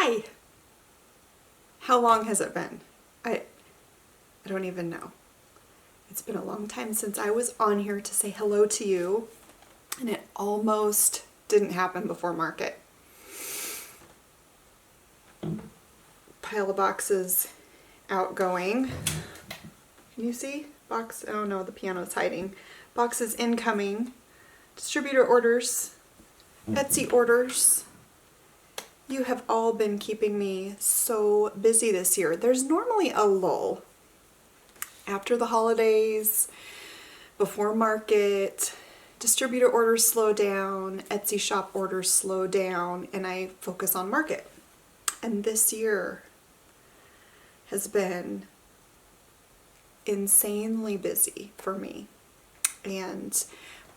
Hi! How long has it been? I don't even know. It's been a long time since I was on here to say hello to you, and it almost didn't happen before market. Pile of boxes outgoing. Can you see? Box, oh no, the piano's hiding. Boxes incoming. Distributor orders. Etsy orders. You have all been keeping me so busy this year. There's normally a lull after the holidays, before market. Distributor orders slow down, Etsy shop orders slow down, and I focus on market. And this year has been insanely busy for me. And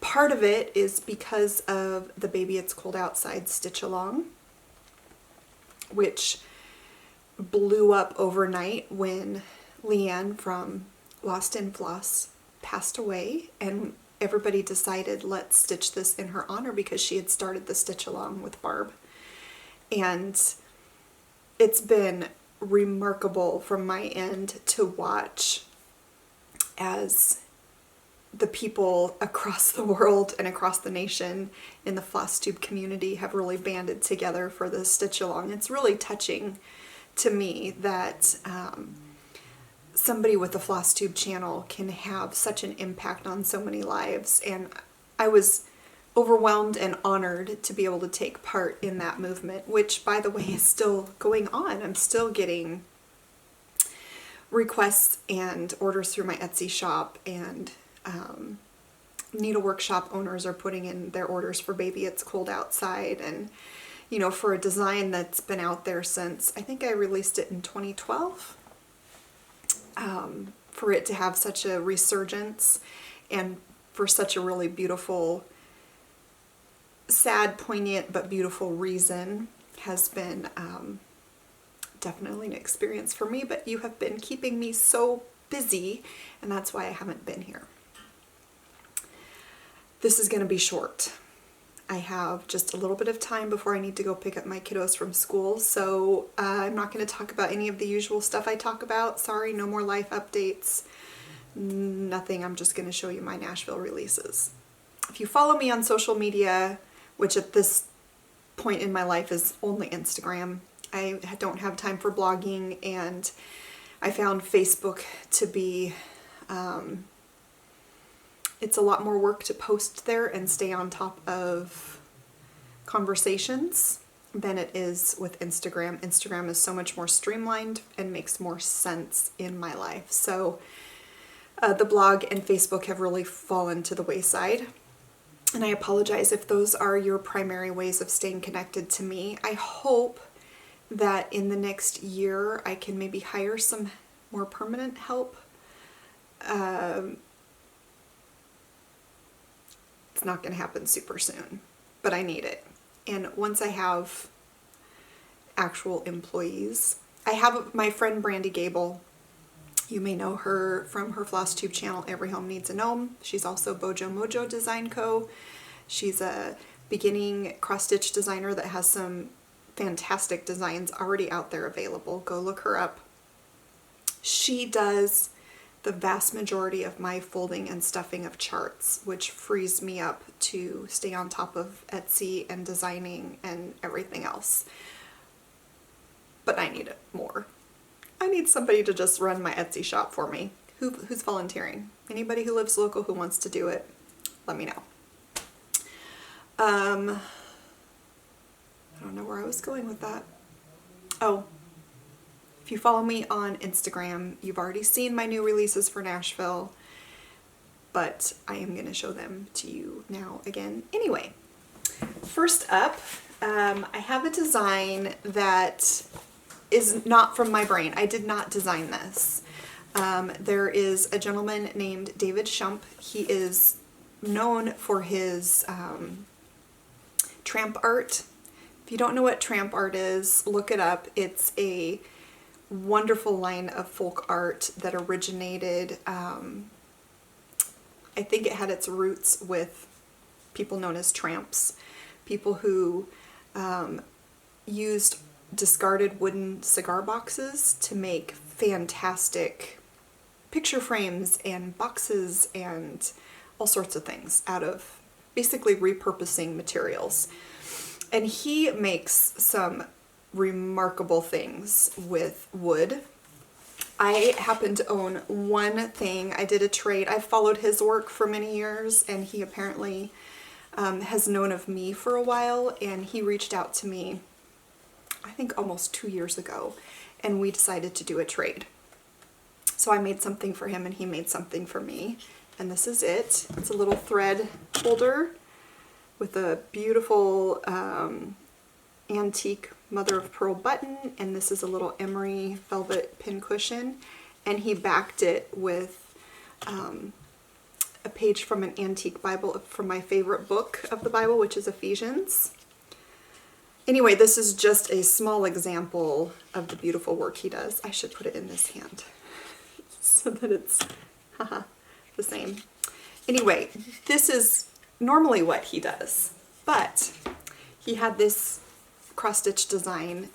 part of it is because of the Baby It's Cold Outside stitch along, which blew up overnight when Leanne from Lost in Floss passed away, and everybody decided let's stitch this in her honor because she had started the stitch along with Barb. And it's been remarkable from my end to watch as the people across the world and across the nation in the FlossTube community have really banded together for this stitch along. It's really touching to me that somebody with the FlossTube channel can have such an impact on so many lives, and I was overwhelmed and honored to be able to take part in that movement, which by the way is still going on. I'm still getting requests and orders through my Etsy shop, and needlework shop owners are putting in their orders for Baby It's Cold Outside. And you know, for a design that's been out there since, I think I released it in 2012, for it to have such a resurgence and for such a really beautiful, sad, poignant, but beautiful reason has been definitely an experience for me. But you have been keeping me so busy, and that's why I haven't been here. This is going to be short. I have just a little bit of time before I need to go pick up my kiddos from school, so I'm not going to talk about any of the usual stuff I talk about. Sorry, no more life updates. Nothing. I'm just going to show you my Nashville releases. If you follow me on social media, which at this point in my life is only Instagram, I don't have time for blogging, and I found Facebook to be it's a lot more work to post there and stay on top of conversations than it is with Instagram. Instagram is so much more streamlined and makes more sense in my life. So the blog and Facebook have really fallen to the wayside. And I apologize if those are your primary ways of staying connected to me. I hope that in the next year I can maybe hire some more permanent help. It's not going to happen super soon, but I need it. And once I have actual employees, I have my friend Brandy Gable. You may know her from her FlossTube channel, Every Home Needs a Gnome. She's also Bojo Mojo Design Co. She's a beginning cross-stitch designer that has some fantastic designs already out there available. Go look her up. She does the vast majority of my folding and stuffing of charts, which frees me up to stay on top of Etsy and designing and everything else. But I need it more. I need somebody to just run my Etsy shop for me. Who's volunteering? Anybody who lives local who wants to do it, let me know. I don't know where I was going with that. Oh, if you follow me on Instagram, you've already seen my new releases for Nashville, but I am going to show them to you now again. Anyway, first up, I have a design that is not from my brain. I did not design this. There is a gentleman named David Shump. He is known for his tramp art. If you don't know what tramp art is, look it up. It's a wonderful line of folk art that originated, I think it had its roots with people known as tramps, people who used discarded wooden cigar boxes to make fantastic picture frames and boxes and all sorts of things out of basically repurposing materials. And he makes some remarkable things with wood. I happen to own one thing. I did a trade. I've followed his work for many years, and he apparently has known of me for a while, and he reached out to me, I think almost 2 years ago, and we decided to do a trade. So I made something for him and he made something for me, and this is it. It's a little thread holder with a beautiful antique mother of pearl button, and this is a little emery velvet pin cushion, and he backed it with a page from an antique Bible from my favorite book of the Bible, which is Ephesians. Anyway, this is just a small example of the beautiful work he does. I should put it in this hand so that it's the same. Anyway, this is normally what he does, but he had this cross-stitch design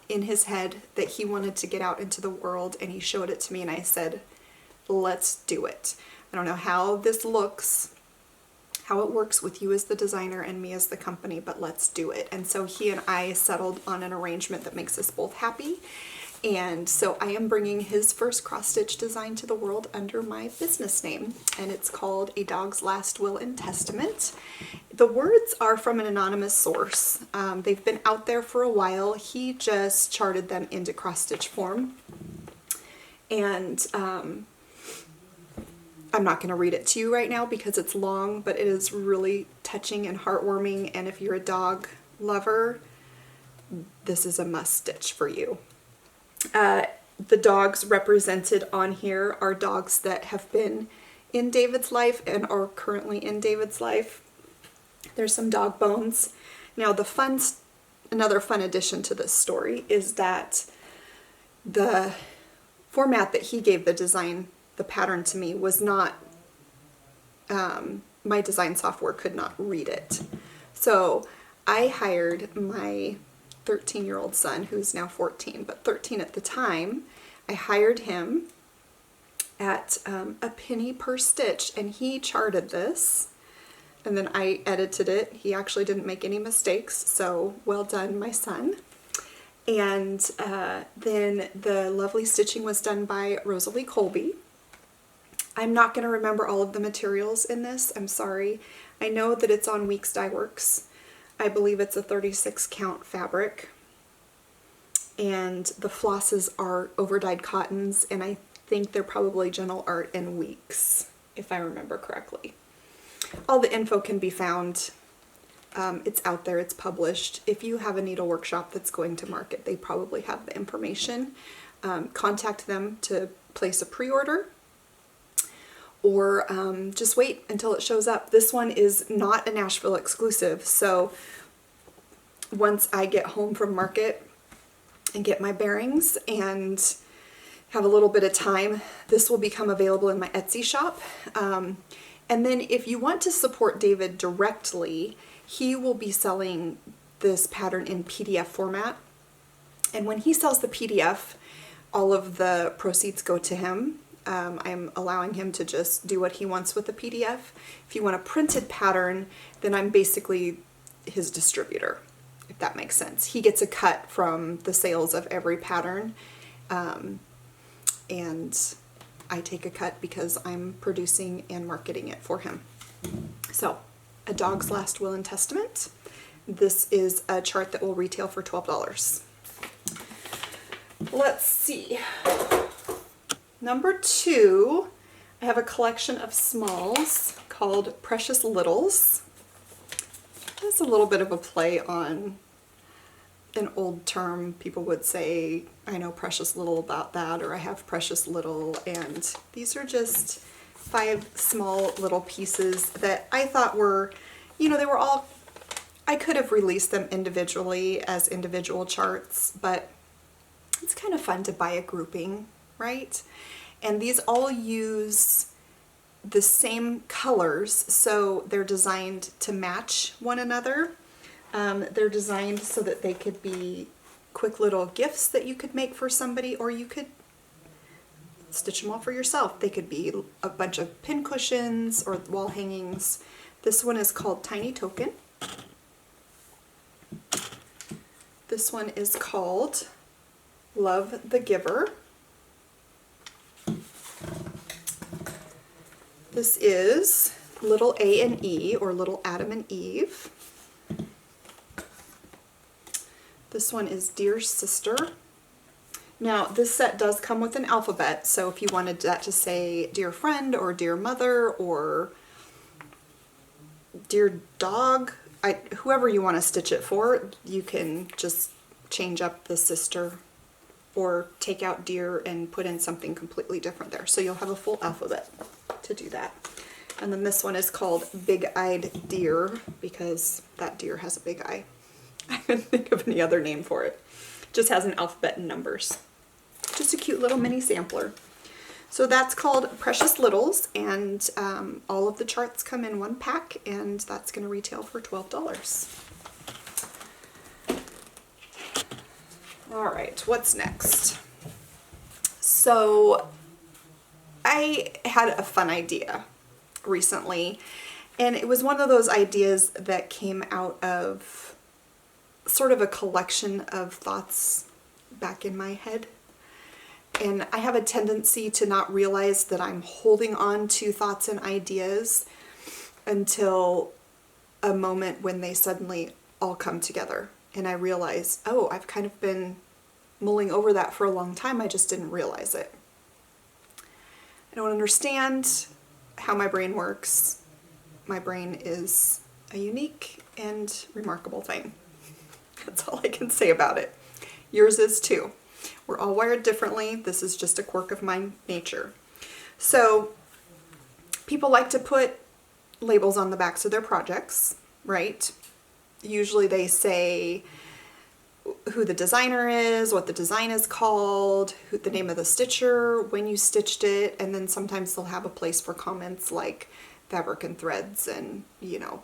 in his head that he wanted to get out into the world, and he showed it to me, and I said, let's do it. I don't know how this looks, how it works with you as the designer and me as the company, but let's do it. And so he and I settled on an arrangement that makes us both happy. And so I am bringing his first cross-stitch design to the world under my business name, and it's called A Dog's Last Will and Testament. The words are from an anonymous source. They've been out there for a while. He just charted them into cross-stitch form. And I'm not going to read it to you right now because it's long, but it is really touching and heartwarming, and if you're a dog lover, this is a must stitch for you. The dogs represented on here are dogs that have been in David's life and are currently in David's life. There's some dog bones. Now another fun addition to this story is that the format that he gave the pattern to me was not, my design software could not read it. So I hired my 13-year-old son, who's now 14, but 13 at the time. I hired him at a penny per stitch, and he charted this, and then I edited it. He actually didn't make any mistakes, so well done, my son. And then the lovely stitching was done by Rosalie Colby. I'm not going to remember all of the materials in this, I'm sorry. I know that it's on Weeks Dye Works. I believe it's a 36 count fabric, and the flosses are over-dyed cottons, and I think they're probably Gentle Art and Weeks, if I remember correctly. All the info can be found. It's out there, it's published. If you have a needlework shop that's going to market, they probably have the information. Contact them to place a pre-order, or just wait until it shows up. This one is not a Nashville exclusive, so once I get home from market and get my bearings and have a little bit of time, this will become available in my Etsy shop. And then if you want to support David directly, he will be selling this pattern in PDF format. And when he sells the PDF, all of the proceeds go to him. I'm allowing him to just do what he wants with the PDF. If you want a printed pattern, then I'm basically his distributor, if that makes sense. He gets a cut from the sales of every pattern, and I take a cut because I'm producing and marketing it for him. So, A Dog's Last Will and Testament. This is a chart that will retail for $12. Let's see. Number 2, I have a collection of smalls called Precious Littles. That's a little bit of a play on an old term. People would say, I know precious little about that, or I have precious little, and these are just 5 small little pieces that I thought were, you know, they were all, I could have released them individually as individual charts, but it's kind of fun to buy a grouping, right? And these all use the same colors, so they're designed to match one another. They're designed so that they could be quick little gifts that you could make for somebody, or you could stitch them all for yourself. They could be a bunch of pin cushions or wall hangings. This one is called Tiny Token. This one is called Love the Giver. This is Little A and E, or Little Adam and Eve. This one is Dear Sister. Now, this set does come with an alphabet, so if you wanted that to say Dear Friend or Dear Mother or Dear Dog, whoever you want to stitch it for, you can just change up the sister or take out Dear and put in something completely different there. So you'll have a full alphabet to do that. And then this one is called Big-Eyed Deer, because that deer has a big eye. I couldn't think of any other name for it. It just has an alphabet and numbers. Just a cute little mini sampler. So that's called Precious Littles, and all of the charts come in one pack, and that's going to retail for $12. All right, what's next? So I had a fun idea recently, and it was one of those ideas that came out of sort of a collection of thoughts back in my head. And I have a tendency to not realize that I'm holding on to thoughts and ideas until a moment when they suddenly all come together. And I realize, oh, I've kind of been mulling over that for a long time. I just didn't realize it. I don't understand how my brain works. My brain is a unique and remarkable thing. That's all I can say about it. Yours is too. We're all wired differently. This is just a quirk of my nature. So people like to put labels on the backs of their projects, right? Usually they say who the designer is, what the design is called, the name of the stitcher, when you stitched it, and then sometimes they'll have a place for comments like fabric and threads and, you know,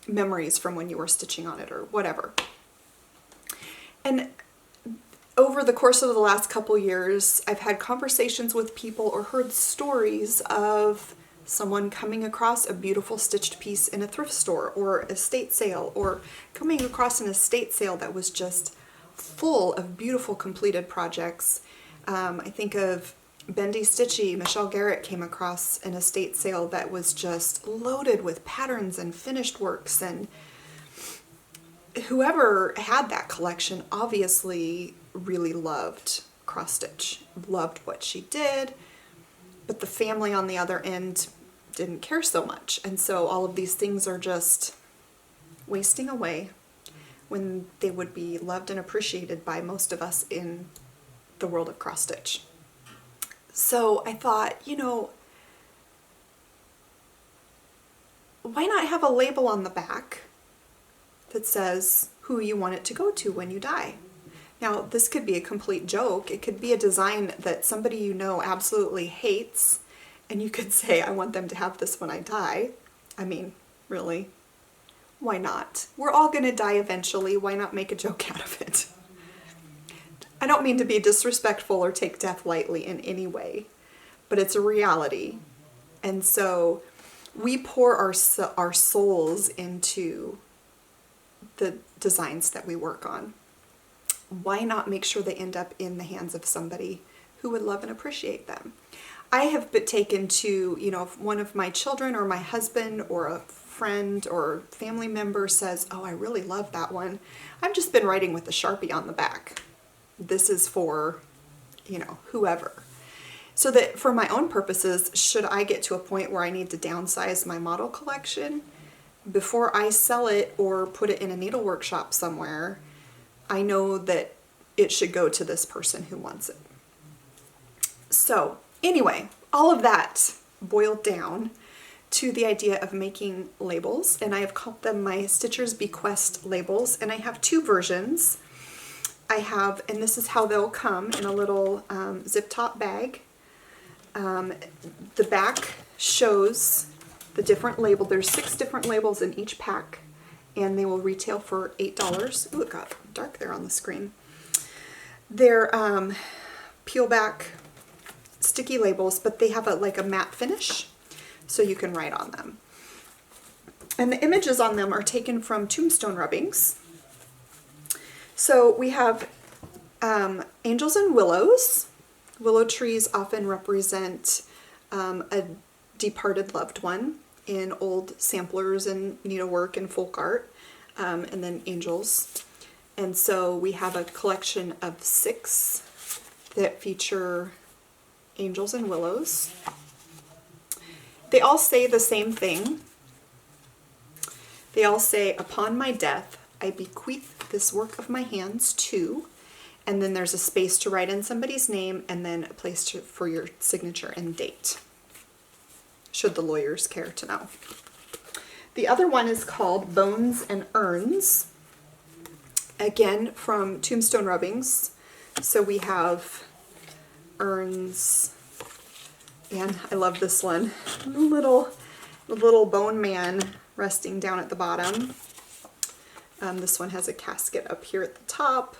memories from when you were stitching on it or whatever. And over the course of the last couple years, I've had conversations with people or heard stories of someone coming across a beautiful stitched piece in a thrift store or estate sale, or coming across an estate sale that was just full of beautiful completed projects. I think of Bendy Stitchy. Michelle Garrett came across an estate sale that was just loaded with patterns and finished works, and whoever had that collection obviously really loved cross stitch, loved what she did, but the family on the other end didn't care so much. And so all of these things are just wasting away when they would be loved and appreciated by most of us in the world of cross stitch. So I thought, you know, why not have a label on the back that says who you want it to go to when you die? Now, this could be a complete joke. It could be a design that somebody you know absolutely hates, and you could say, I want them to have this when I die. I mean, really, why not? We're all going to die eventually. Why not make a joke out of it? I don't mean to be disrespectful or take death lightly in any way, but it's a reality. And so we pour our souls into the designs that we work on. Why not make sure they end up in the hands of somebody who would love and appreciate them? I have been taken to, you know, if one of my children or my husband or a friend or family member says, oh, I really love that one, I've just been writing with a Sharpie on the back. This is for, you know, whoever. So that for my own purposes, should I get to a point where I need to downsize my model collection, before I sell it or put it in a needlework shop somewhere, I know that it should go to this person who wants it. So anyway, all of that boiled down to the idea of making labels, and I have called them my Stitcher's Bequest labels, and I have two versions. I have, and this is how they'll come in a little zip top bag. The back shows the different label. There's 6 different labels in each pack, and they will retail for $8. Ooh, it got dark there on the screen. They're peel back sticky labels, but they have like a matte finish, so you can write on them. And the images on them are taken from tombstone rubbings. So we have angels and willows. Willow trees often represent a departed loved one in old samplers and needlework and folk art, and then angels. And so we have a collection of 6 that feature angels and willows. They all say the same thing. They all say, upon my death, I bequeath this work of my hands to, and then there's a space to write in somebody's name and then a place for your signature and date, should the lawyers care to know. The other one is called Bones and Urns, again from tombstone rubbings. So we have urns, and I love this one, little bone man resting down at the bottom. This one has a casket up here at the top,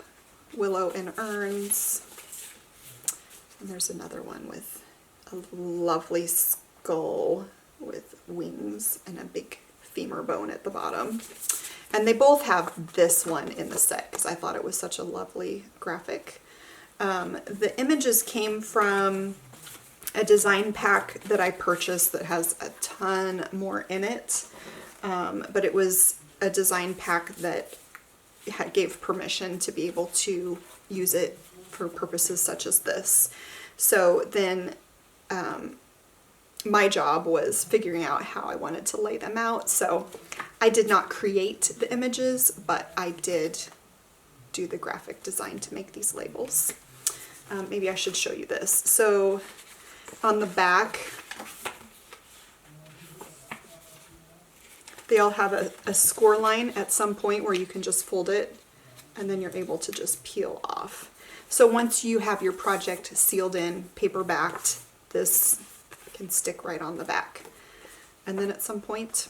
willow and urns. And there's another one with a lovely skull with wings and a big femur bone at the bottom. And they both have this one in the set because I thought it was such a lovely graphic. The images came from a design pack that I purchased that has a ton more in it. But it was a design pack that gave permission to be able to use it for purposes such as this. So then my job was figuring out how I wanted to lay them out. So I did not create the images, but I did do the graphic design to make these labels. Maybe I should show you this. So on the back, they all have a score line at some point where you can just fold it and then you're able to just peel off. So once you have your project sealed in, paper backed, this can stick right on the back. And then at some point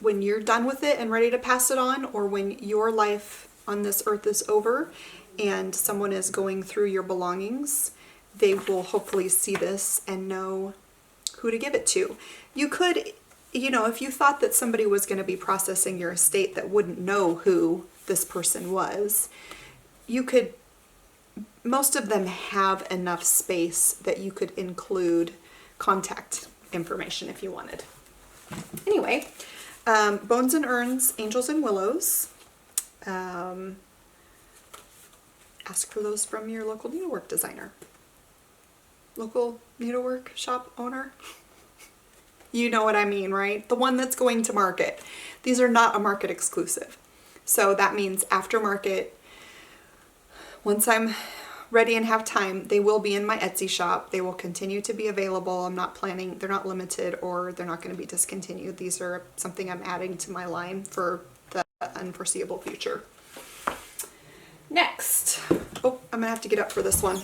when you're done with it and ready to pass it on, or when your life on this earth is over and someone is going through your belongings, they will hopefully see this and know who to give it to. You could, you know, if you thought that somebody was going to be processing your estate that wouldn't know who this person was, you could, most of them have enough space that you could include contact information if you wanted. Anyway, Bones and Urns, Angels and Willows. Ask for those from your local needlework designer. Local needlework shop owner. You know what I mean, right? The one that's going to market. These are not a market exclusive. So that means aftermarket, once I'm ready and have time, they will be in my Etsy shop. They will continue to be available. I'm not planning, they're not limited or they're not going to be discontinued. These are something I'm adding to my line for the unforeseeable future. Next, oh, I'm going to have to get up for this one.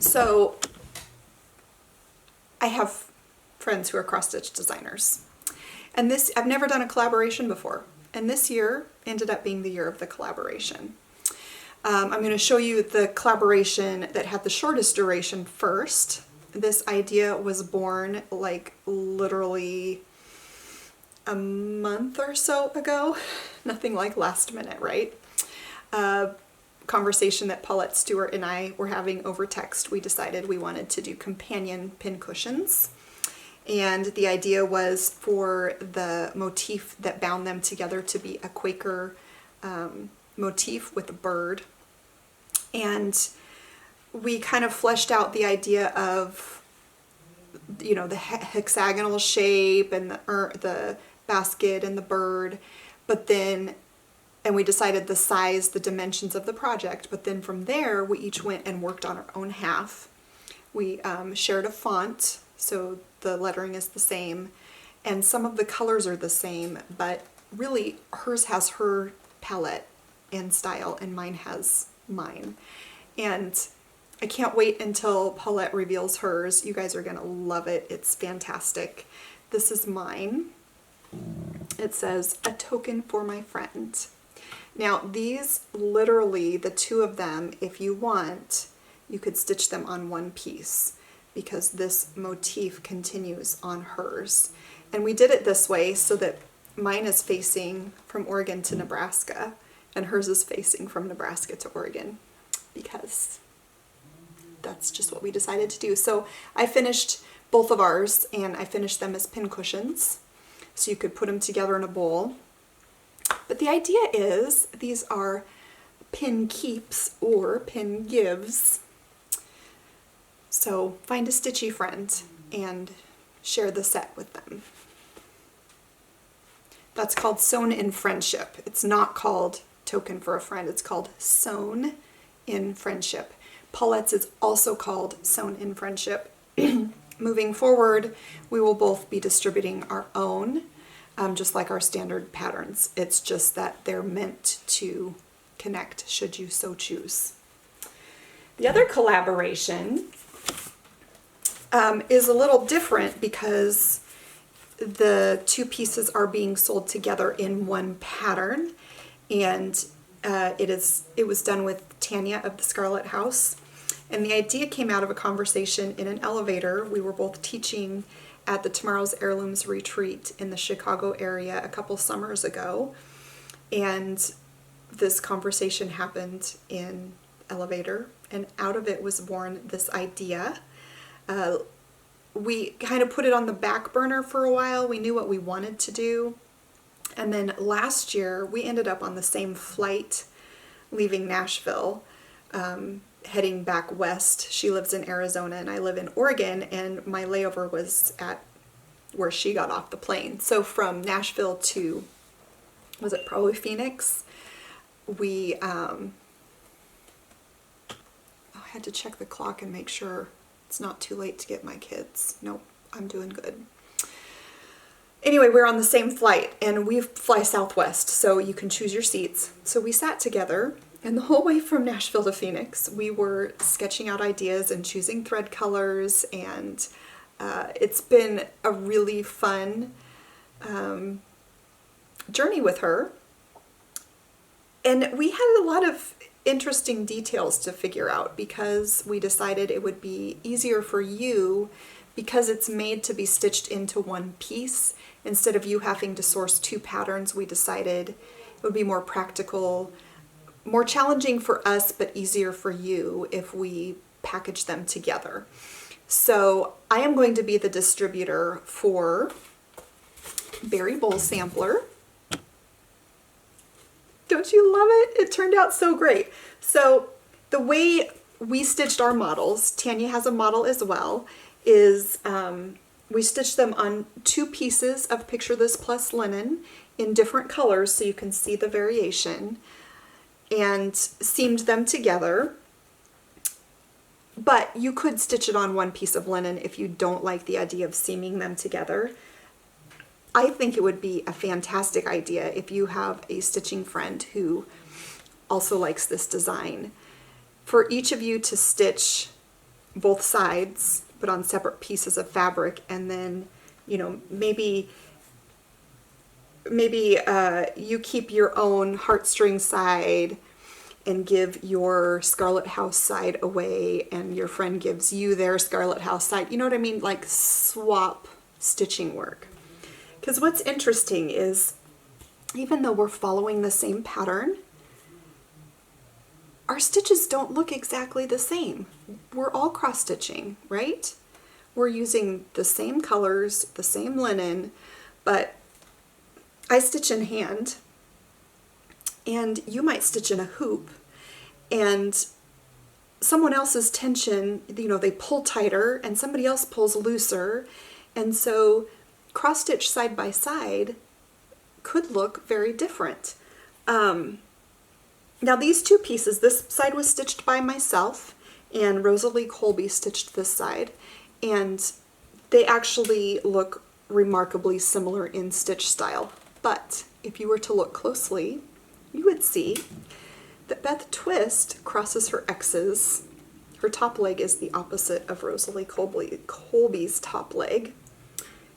So I have friends who are cross-stitch designers, and this, I've never done a collaboration before, and this year ended up being the year of the collaboration. I'm going to show you the collaboration that had the shortest duration first. This idea was born like literally a month or so ago. Nothing like last minute, right? Conversation that Paulette Stewart and I were having over text. We decided we wanted to do companion pin cushions, and the idea was for the motif that bound them together to be a Quaker motif with a bird. And we kind of fleshed out the idea of, you know, the hexagonal shape and the basket and the bird, but then, and we decided the size, the dimensions of the project, but then from there we each went and worked on our own half. We shared a font, so the lettering is the same, and some of the colors are the same, but really hers has her palette and style and mine has mine. And I can't wait until Paulette reveals hers. You guys are gonna love it. It's fantastic. This is mine. It says, "A token for my friend." Now these, literally the two of them, if you want, you could stitch them on one piece because this motif continues on hers. And we did it this way so that mine is facing from Oregon to Nebraska and hers is facing from Nebraska to Oregon, because that's just what we decided to do. So I finished both of ours, and I finished them as pin cushions, so you could put them together in a bowl. But the idea is these are pin keeps or pin gives. So find a stitchy friend and share the set with them. That's called Sewn in Friendship. It's not called Token for a Friend. It's called Sewn in Friendship. Paulette's is also called Sewn in Friendship. Moving forward, we will both be distributing our own, just like our standard patterns. It's just that they're meant to connect should you so choose. The other collaboration is a little different because the two pieces are being sold together in one pattern, and it was done with Tanya of the Scarlet House. And the idea came out of a conversation in an elevator. We were both teaching at the Tomorrow's Heirlooms retreat in the Chicago area a couple summers ago. And this conversation happened in elevator, and out of it was born this idea. We kind of put it on the back burner for a while. We knew what we wanted to do. And then last year, we ended up on the same flight leaving Nashville, heading back west. She lives in Arizona and I live in Oregon, and my layover was at where she got off the plane. So from Nashville to, was it probably Phoenix? We, I had to check the clock and make sure it's not too late to get my kids. Nope, I'm doing good. Anyway, we're on the same flight, and we fly Southwest, so you can choose your seats. So we sat together, and the whole way from Nashville to Phoenix, we were sketching out ideas and choosing thread colors, and it's been a really fun journey with her. And we had a lot of interesting details to figure out because we decided it would be easier for you because it's made to be stitched into one piece. Instead of you having to source two patterns, we decided it would be more practical, more challenging for us, but easier for you if we package them together. So I am going to be the distributor for Berry Bowl Sampler. Don't you love it? It turned out so great. So the way we stitched our models, Tanya has a model as well, is we stitched them on two pieces of Picture This Plus linen in different colors so you can see the variation, and seamed them together. But you could stitch it on one piece of linen if you don't like the idea of seaming them together. I think it would be a fantastic idea if you have a stitching friend who also likes this design, for each of you to stitch both sides but on separate pieces of fabric, and then, you know, maybe you keep your own heartstring side and give your Scarlet House side away, and your friend gives you their Scarlet House side. You know what I mean? Like swap stitching work. Because what's interesting is, even though we're following the same pattern, our stitches don't look exactly the same. We're all cross stitching, right? We're using the same colors, the same linen, but I stitch in hand, and you might stitch in a hoop, and someone else's tension, you know, they pull tighter and somebody else pulls looser, and so cross stitch side by side could look very different. Now these two pieces, this side was stitched by myself and Rosalie Colby stitched this side, and they actually look remarkably similar in stitch style. But if you were to look closely, you would see that Beth Twist crosses her X's. Her top leg is the opposite of Rosalie Colby's top leg.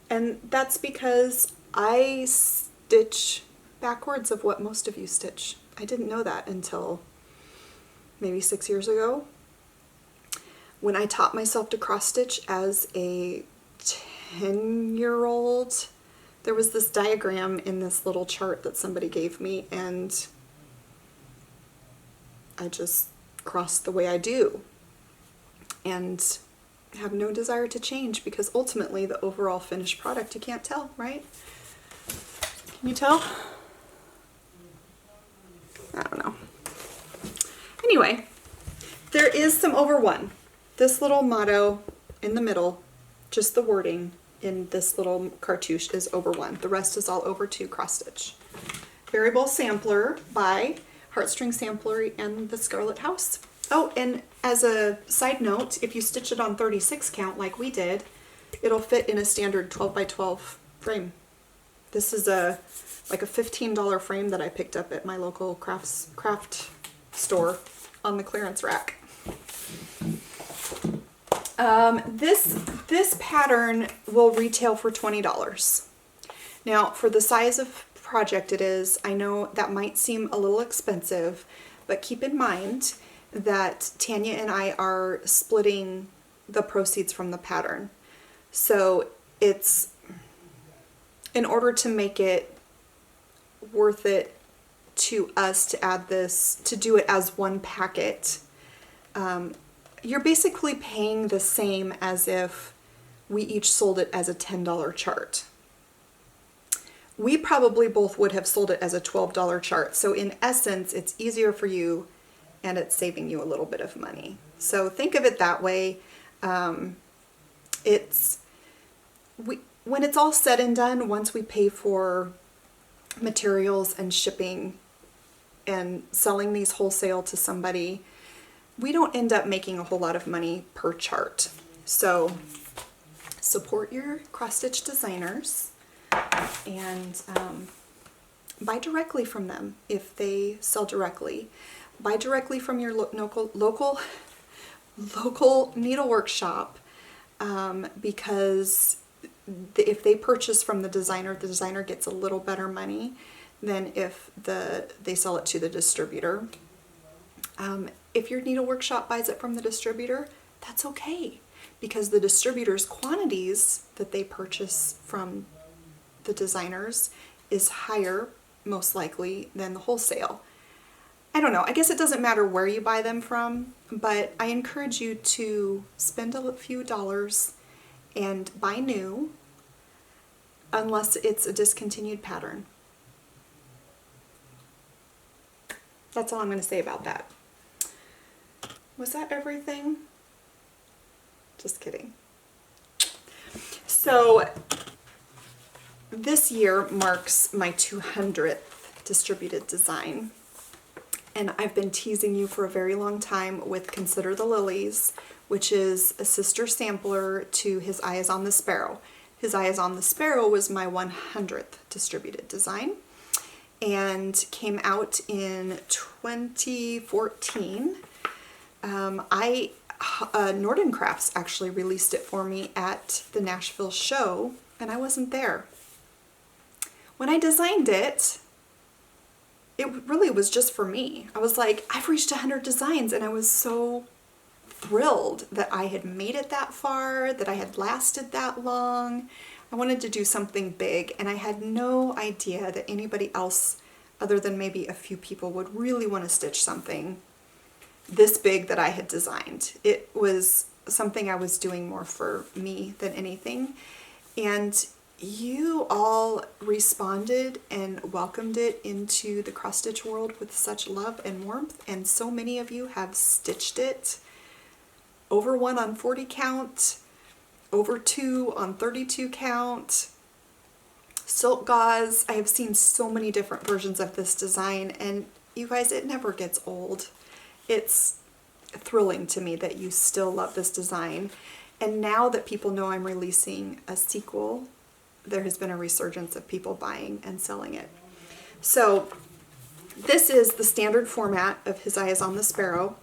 And that's because I stitch backwards of what most of you stitch. I didn't know that until maybe 6 years ago, when I taught myself to cross stitch as a 10-year-old. There was this diagram in this little chart that somebody gave me, and I just crossed the way I do and have no desire to change, because ultimately the overall finished product, you can't tell, right? Can you tell? I don't know. Anyway, there is some over one. This little motto in the middle, just the wording in this little cartouche is over one. The rest is all over two cross stitch. Variable sampler by Heartstring Samplery and the Scarlet House. Oh, and as a side note, if you stitch it on 36 count like we did, it'll fit in a standard 12 by 12 frame. This is like a $15 frame that I picked up at my local craft store on the clearance rack. This pattern will retail for $20. Now, for the size of project it is, I know that might seem a little expensive, but keep in mind that Tanya and I are splitting the proceeds from the pattern. So it's, in order to make it worth it to us to add this, to do it as one packet, you're basically paying the same as if we each sold it as a $10 chart. We probably both would have sold it as a $12 chart. So in essence, it's easier for you and it's saving you a little bit of money. So think of it that way. When it's all said and done, once we pay for materials and shipping and selling these wholesale to somebody, we don't end up making a whole lot of money per chart. So support your cross-stitch designers and buy directly from them if they sell directly. Buy directly from your local needlework shop, because if they purchase from the designer gets a little better money than if they sell it to the distributor. If your needlework shop buys it from the distributor, that's okay, because the distributor's quantities that they purchase from the designers is higher, most likely, than the wholesale. I don't know, I guess it doesn't matter where you buy them from, but I encourage you to spend a few dollars and buy new, unless it's a discontinued pattern. That's all I'm going to say about that. Was that everything? Just kidding. So this year marks my 200th distributed design, and I've been teasing you for a very long time with Consider the Lilies, which is a sister sampler to His Eye is on the Sparrow. His Eye is on the Sparrow was my 100th distributed design and came out in 2014. Norden Crafts actually released it for me at the Nashville show, and I wasn't there. When I designed it, it really was just for me. I was like, I've reached 100 designs, and I was so thrilled that I had made it that far, that I had lasted that long. I wanted to do something big, and I had no idea that anybody else, other than maybe a few people, would really want to stitch something this big that I had designed. It was something I was doing more for me than anything, and you all responded and welcomed it into the cross stitch world with such love and warmth, and so many of you have stitched it. Over 1 on 40 count, over 2 on 32 count, silk gauze. I have seen so many different versions of this design, and you guys, it never gets old. It's thrilling to me that you still love this design. And now that people know I'm releasing a sequel, there has been a resurgence of people buying and selling it. So this is the standard format of His Eye is on the Sparrow.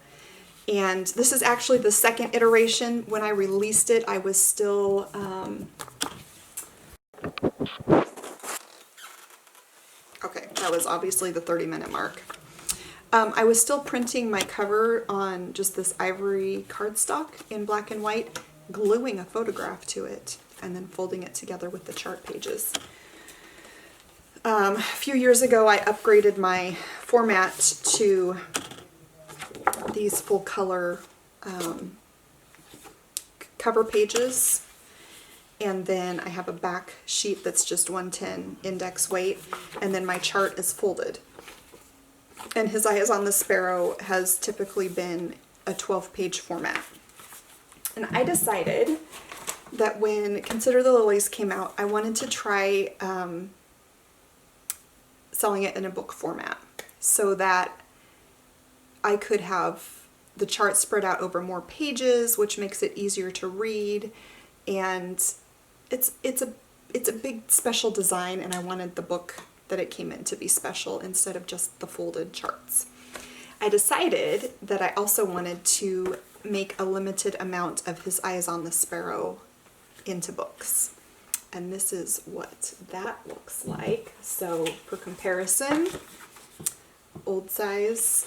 And this is actually the second iteration. When I released it, I was still That was obviously the 30-minute mark. I was still printing my cover on just this ivory cardstock in black and white, gluing a photograph to it, and then folding it together with the chart pages. A few years ago, I upgraded my format to these full color cover pages, and then I have a back sheet that's just 110 index weight, and then my chart is folded. And His Eyes on the Sparrow has typically been a 12-page format. And I decided that when Consider the Lilies came out, I wanted to try selling it in a book format so that I could have the chart spread out over more pages, which makes it easier to read. And it's a big special design, and I wanted the book that it came in to be special instead of just the folded charts. I decided that I also wanted to make a limited amount of His Eyes on the Sparrow into books. And this is what that looks like. So for comparison, old size,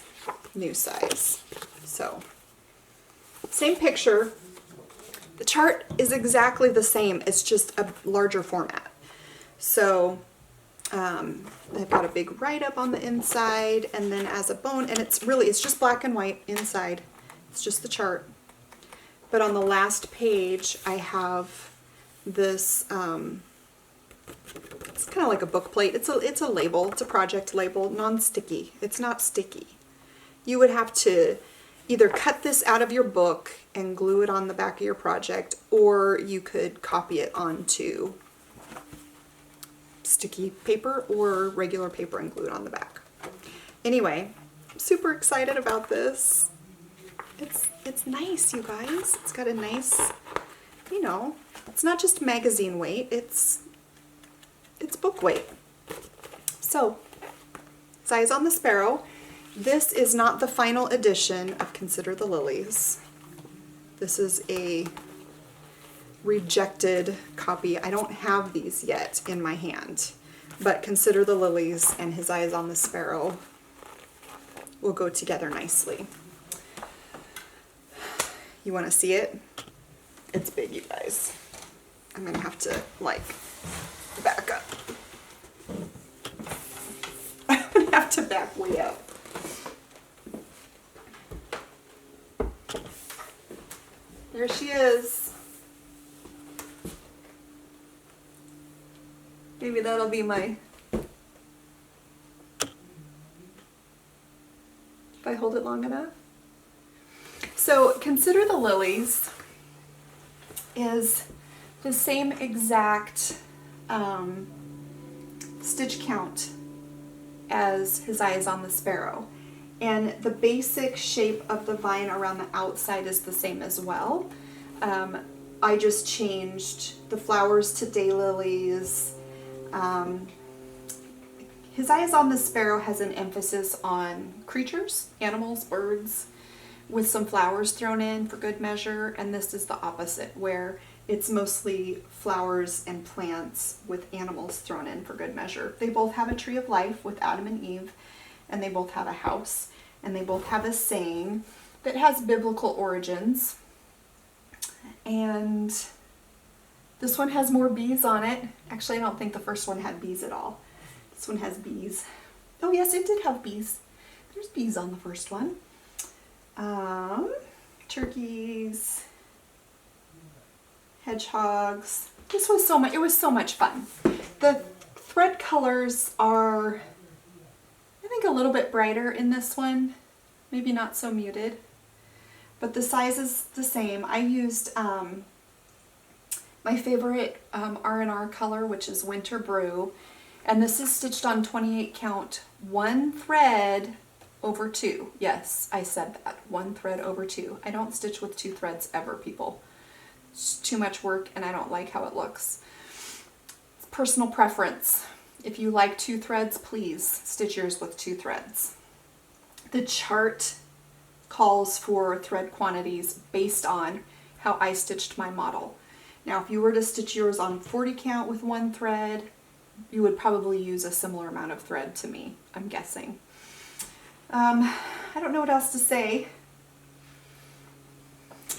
new size. So same picture. The chart is exactly the same. It's just a larger format. So I've got a big write-up on the inside, and then as a bone, and it's just black and white inside. It's just the chart. But on the last page, I have this, it's kind of like a book plate. It's a label. It's a project label, non-sticky. It's not sticky. You would have to either cut this out of your book and glue it on the back of your project, or you could copy it onto sticky paper or regular paper and glue it on the back. Anyway, I'm super excited about this. It's nice, you guys. It's got a nice, you know, it's not just magazine weight, it's book weight. So, His Eyes on the Sparrow. This is not the final edition of Consider the Lilies. This is a rejected copy. I don't have these yet in my hand, but Consider the Lilies and His Eyes on the Sparrow will go together nicely. You want to see it? It's big, you guys. I'm gonna have to like back up. I'm gonna have to back way up. There she is. Maybe that'll be my, if I hold it long enough. So Consider the Lilies is the same exact stitch count as His Eyes on the Sparrow. And the basic shape of the vine around the outside is the same as well. I just changed the flowers to daylilies. His Eyes on the Sparrow has an emphasis on creatures, animals, birds, with some flowers thrown in for good measure, and this is the opposite, where it's mostly flowers and plants with animals thrown in for good measure. They both have a tree of life with Adam and Eve, and they both have a house, and they both have a saying that has biblical origins. And this one has more bees on it. Actually, I don't think the first one had bees at all. This one has bees. Oh yes, it did have bees. There's bees on the first one. Turkeys, hedgehogs. This was so much, it was so much fun. The thread colors are, I think, a little bit brighter in this one, maybe not so muted, but the size is the same. I used my favorite R&R color, which is Winter Brew, and this is stitched on 28 count, one thread over two. Yes, I said that, one thread over two. I don't stitch with two threads ever, people. It's too much work and I don't like how it looks. It's personal preference. If you like two threads, please stitch yours with two threads. The chart calls for thread quantities based on how I stitched my model. Now, if you were to stitch yours on 40 count with one thread, you would probably use a similar amount of thread to me, I'm guessing. I don't know what else to say.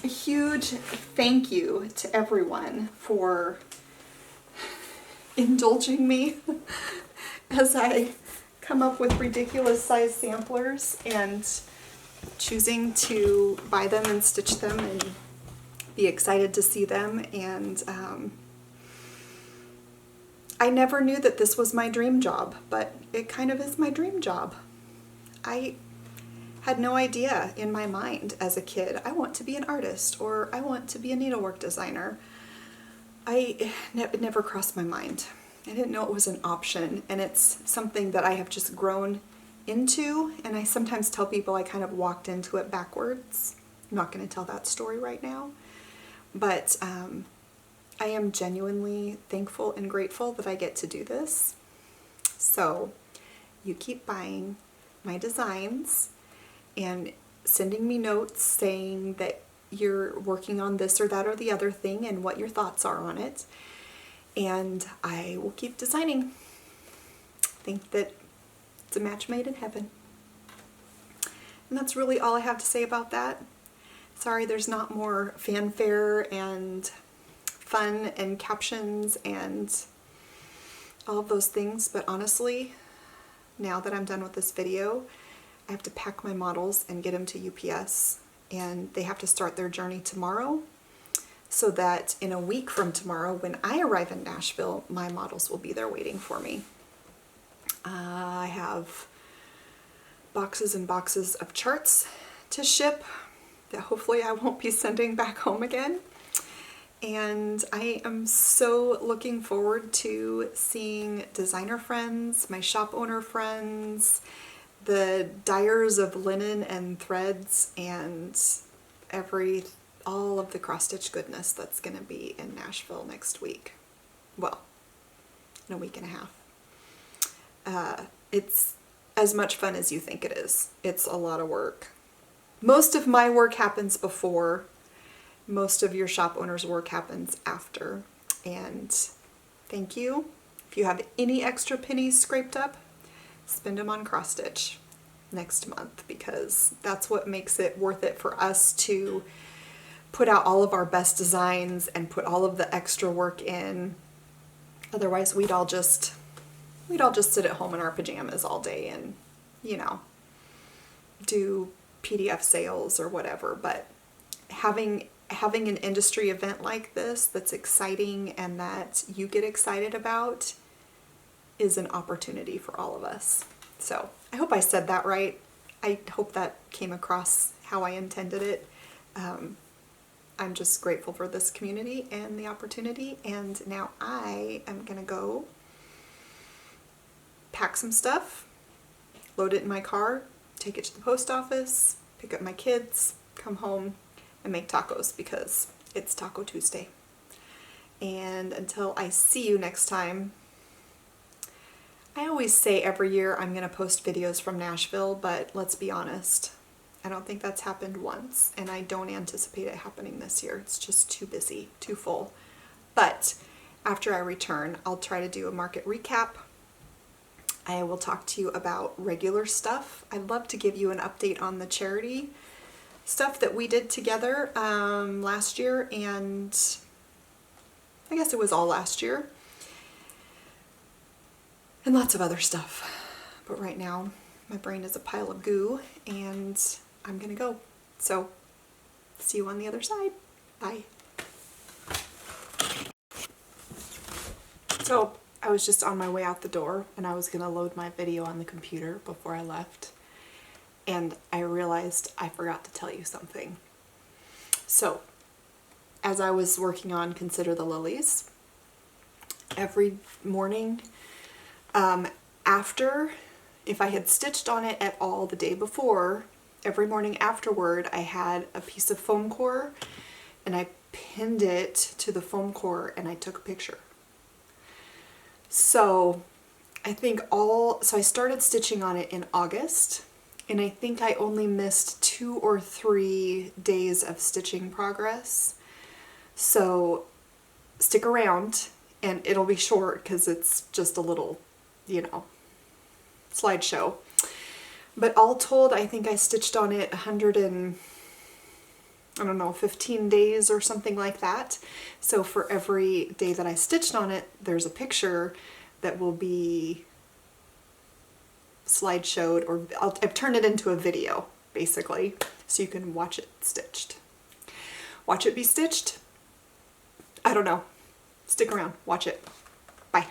A huge thank you to everyone for indulging me as I come up with ridiculous size samplers and choosing to buy them and stitch them and be excited to see them. And I never knew that this was my dream job, but it kind of is my dream job. I had no idea in my mind as a kid, I want to be an artist or I want to be a needlework designer. It never crossed my mind. I didn't know it was an option, and it's something that I have just grown into, and I sometimes tell people I kind of walked into it backwards. I'm not going to tell that story right now, but I am genuinely thankful and grateful that I get to do this. So you keep buying my designs and sending me notes saying that you're working on this or that or the other thing and what your thoughts are on it. And I will keep designing. Think that it's a match made in heaven. And that's really all I have to say about that. Sorry there's not more fanfare and fun and captions and all of those things, but honestly, now that I'm done with this video, I have to pack my models and get them to UPS, and they have to start their journey tomorrow, so that in a week from tomorrow, when I arrive in Nashville, my models will be there waiting for me. I have boxes and boxes of charts to ship that hopefully I won't be sending back home again. And I am so looking forward to seeing designer friends, my shop owner friends, the dyers of linen and threads, and all of the cross-stitch goodness that's going to be in Nashville next week. Well, in a week and a half. It's as much fun as you think it is. It's a lot of work. Most of my work happens before. Most of your shop owner's work happens after. And thank you. If you have any extra pennies scraped up, spend them on cross-stitch next month, because that's what makes it worth it for us to put out all of our best designs and put all of the extra work in. Otherwise we'd all just sit at home in our pajamas all day and, you know, do PDF sales or whatever. But having an industry event like this that's exciting and that you get excited about is an opportunity for all of us. So I hope I said that right. I hope that came across how I intended it. I'm just grateful for this community and the opportunity, and now I am gonna go pack some stuff, load it in my car, take it to the post office, pick up my kids, come home, and make tacos because it's Taco Tuesday. And until I see you next time, I always say every year I'm going to post videos from Nashville, but let's be honest, I don't think that's happened once, and I don't anticipate it happening this year. It's just too busy, too full. But after I return, I'll try to do a market recap. I will talk to you about regular stuff. I'd love to give you an update on the charity stuff that we did together last year, and I guess it was all last year, and lots of other stuff. But right now my brain is a pile of goo and I'm gonna go. So see you on the other side. Bye. So I was just on my way out the door and I was gonna load my video on the computer before I left, and I realized I forgot to tell you something. So as I was working on Consider the Lilies, every morning after, if I had stitched on it at all the day before, every morning afterward I had a piece of foam core and I pinned it to the foam core and I took a picture. So so I started stitching on it in August, and I think I only missed 2 or 3 days of stitching progress. So stick around and it'll be short because it's just a little, you know, slideshow. But all told, I think I stitched on it 15 days or something like that. So for every day that I stitched on it, there's a picture that will be slideshowed, or I've turned it into a video basically, so you can watch it stitched. Watch it be stitched? I don't know. Stick around, watch it. Bye.